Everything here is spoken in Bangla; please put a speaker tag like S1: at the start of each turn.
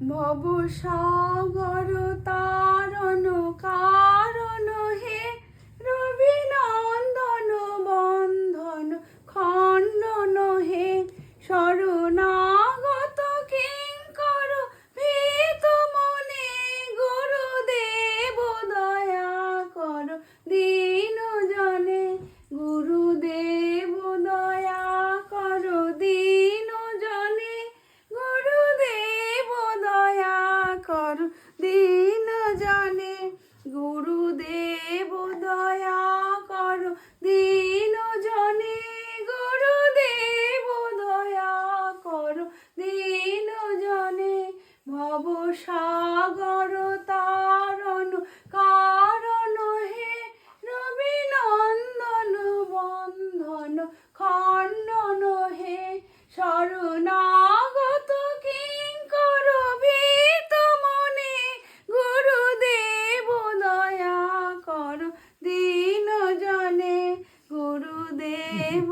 S1: ভবসাগর তারণ কারণ হে, রবিনন্দন বন্ধন খণ্ডন হে, শরণাগত কিঙ্কর ভীত মনে, গুরুদেব দয়া কর দীন জনে, গুরুদেব দয়া কর দীন জনে, গুরুদেব দয়া কর দীন জনে, গুরুদেব দয়া কর দীন জনে, গুরুদেব দয়া কর দীন জনে, ভবসাগর তারণ কারণ হে, রবিনন্দন বন্ধন খণ্ডন হে, শরণাগত কিঙ্কর ভীত মনে, গুরুদেব দয়া কর দীন জনে, গুরুদেব